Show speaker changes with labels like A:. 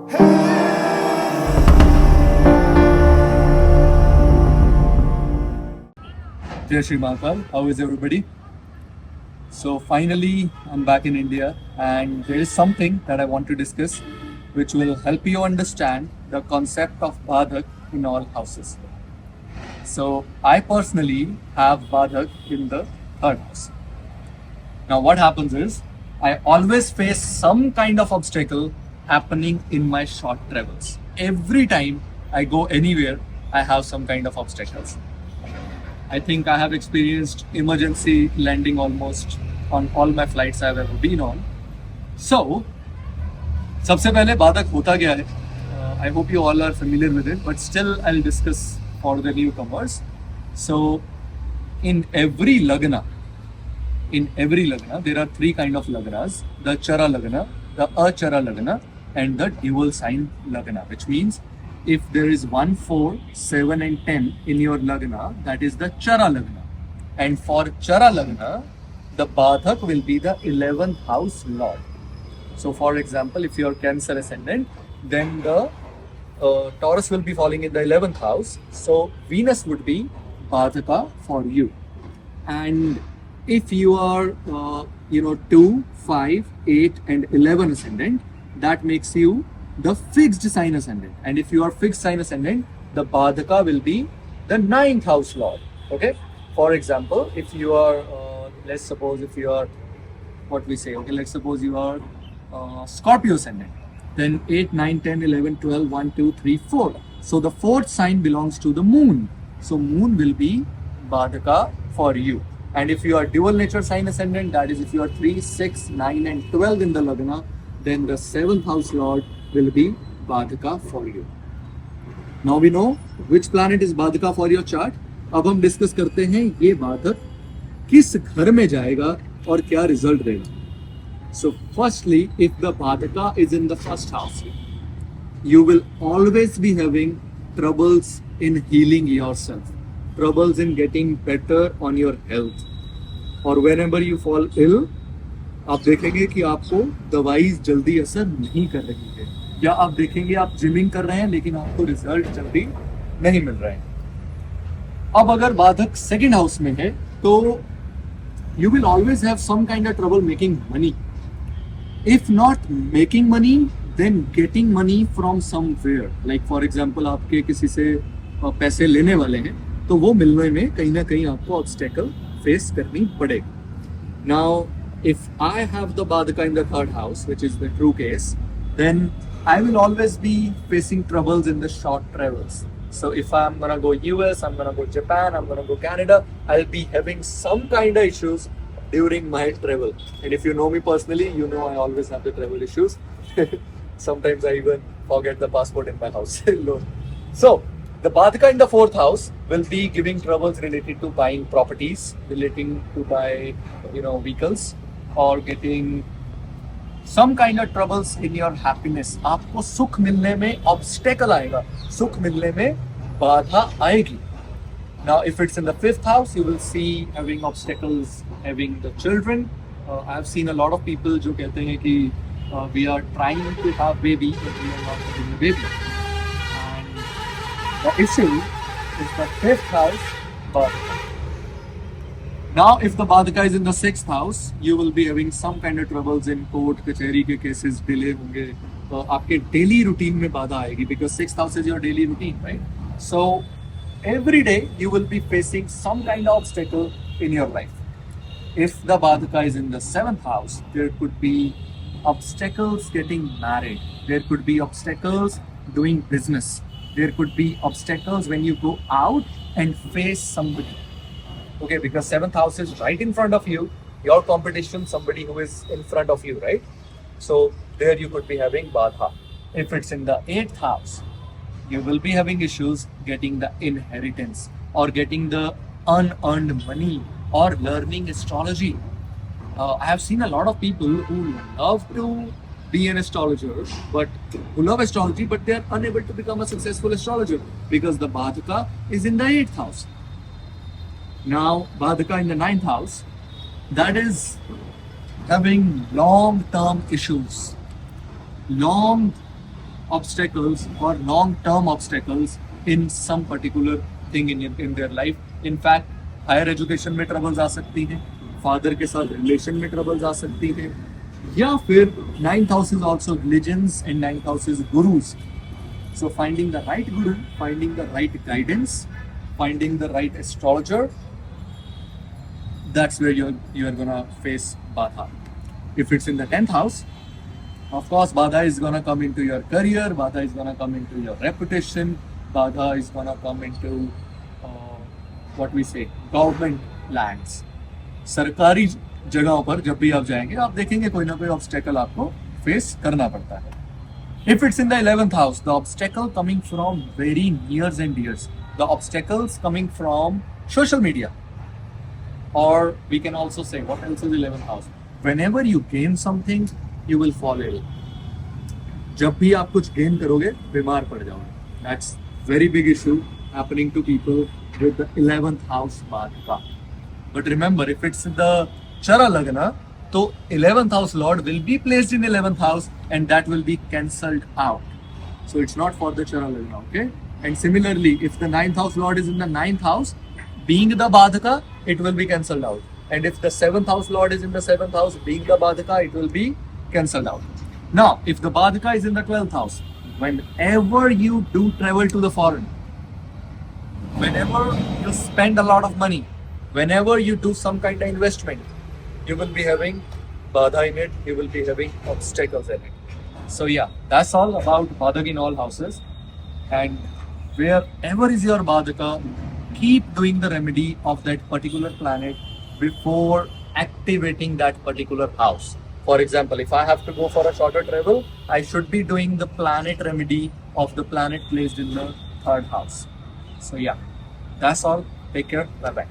A: Jai Shri Mahakal, how is everybody? So finally, I'm back in India, and there is something that I want to discuss which will help you understand the concept of Badhak in all houses. So I personally have Badhak in the third house. Now what happens is, I always face some kind of obstacle happening in my short travels. Every time I go anywhere, I have some kind of obstacles. I think I have experienced emergency landing almost on all my flights I've ever been on. So, सबसे पहले बाधक होता क्या है? I hope you all are familiar with it, but still I'll discuss for the newcomers. So, in every lagna, there are three kind of lagnas: the Chara lagna, the Achara lagna, and the dual sign lagna, which means if there is 1, 4, 7 and 10 in your lagna, that is the Chara lagna. And for Chara lagna, the Badhak will be the 11th house lord. So for example, if you are Cancer ascendant, then the Taurus will be falling in the 11th house. So Venus would be Badhaka for you. And if you are 2, 5, 8 and 11 ascendant, that makes you the fixed sign ascendant. And if you are fixed sign ascendant, the Badhaka will be the 9th house lord. Okay. For example, if you are, let's suppose if you are, let's suppose you are Scorpio ascendant, then 8, 9, 10, 11, 12, 1, 2, 3, 4. So the fourth sign belongs to the moon. So moon will be Badhaka for you. And if you are dual nature sign ascendant, that is if you are 3, 6, 9 and 12 in the lagna, then the 7th house lord will be Badhaka for you. Now we know which planet is Badhaka for your chart. अब हम discuss करते हैं ये बाधक किस घर में जाएगा और क्या रिजल्ट देगा. So firstly, if the Badhaka is in the first house, you will always be having troubles in healing yourself, troubles in getting better on your health. और whenever you fall ill, आप देखेंगे कि आपको दवाई जल्दी असर नहीं कर रही है, या आप देखेंगे आप जिमिंग कर रहे हैं लेकिन आपको रिजल्ट जल्दी नहीं मिल रहे हैं. अब अगर बाधक सेकंड हाउस में है तो you will always have some kind of trouble making money. If not making money, then getting money from somewhere. Like for example, आपके किसी से पैसे लेने वाले हैं तो वो मिलने में कहीं ना कहीं आपको obstacle face करनी पड़ेगी. Now, if I have the Badhaka in the third house, which is the true case, then I will always be facing troubles in the short travels. So if I'm gonna go US, I'm gonna go Japan, I'm gonna go Canada, I'll be having some kind of issues during my travel. And if you know me personally, you know I always have the travel issues. Sometimes I even forget the passport in my house. So the Badhaka in the fourth house will be giving troubles related to buying properties, relating to buy vehicles, or getting some kind of troubles in your happiness. आपको सुख मिलने में obstacle आएगा, सुख मिलने में बाधा आएगी. Now, if it's in the fifth house, you will see having obstacles, having the children. I have seen a lot of people जो कहते हैं कि we are trying to have baby, but we are not having a baby. And the issue is the fifth house, Badhaka. Now, if the Badhaka is in the sixth house, you will be having some kind of troubles in court, कचहरी के cases, delay होंगे. तो आपके daily routine में बाधा आएगी, because sixth house is your daily routine, right? So every day you will be facing some kind of obstacle in your life. If the Badhaka is in the seventh house, there could be obstacles getting married. There could be obstacles doing business. There could be obstacles when you go out and face somebody. Okay, because seventh house is right in front of you. Your competition, somebody who is in front of you, right? So there you could be having Badha. If it's in the eighth house, you will be having issues getting the inheritance, or getting the unearned money, or learning astrology. I have seen a lot of people who love to be an astrologer, but who love astrology, but they are unable to become a successful astrologer because the Badhaka is in the 8th house. Now, Badhaka in the 9th house, that is having long-term issues, long obstacles or long-term obstacles in some particular thing in their life. In fact, higher education में troubles आ सकती हैं, father के साथ relation में troubles आ सकती हैं, या फिर 9th house is also religions and 9th house is gurus. So finding the right guru, finding the right guidance, finding the right astrologer, that's where you're gonna face Badha. If it's in the 10th house, of course, Badha is gonna come into your career, Badha is gonna come into your reputation, Badha is gonna come into what we say, government lands. सरकारी जगहों पर जब भी आप जाएंगे आप देखेंगे कोई ना कोई ऑब्स्टेकल आपको फेस करना पड़ता है. If it's in the 11th house, the obstacle coming from very nears and dears, the obstacles coming from social media, or we can also say, what else is 11th house? Whenever you gain something, you will fall ill. जब भी आप कुछ gain करोगे बीमार पड़ जाओगे. That's very big issue happening to people with the 11th house Badhaka. But remember, if it's the Chara Lagna, so 11th house Lord will be placed in 11th house and that will be cancelled out. So it's not for the Chara Lagna, okay? And similarly, if the 9th house Lord is in the 9th house, being the Badhaka, it will be cancelled out. And if the 7th house Lord is in the 7th house, being the Badhaka, it will be cancelled out. Now, if the Badhaka is in the 12th house, whenever you do travel to the foreign, whenever you spend a lot of money, whenever you do some kind of investment, you will be having Badha in it, you will be having obstacles in it. So yeah, that's all about Badhak in all houses. And wherever is your Badhaka, keep doing the remedy of that particular planet before activating that particular house. For example, if I have to go for a shorter travel, I should be doing the planet remedy of the planet placed in the 3rd house. So yeah, that's all. Take care. Bye bye.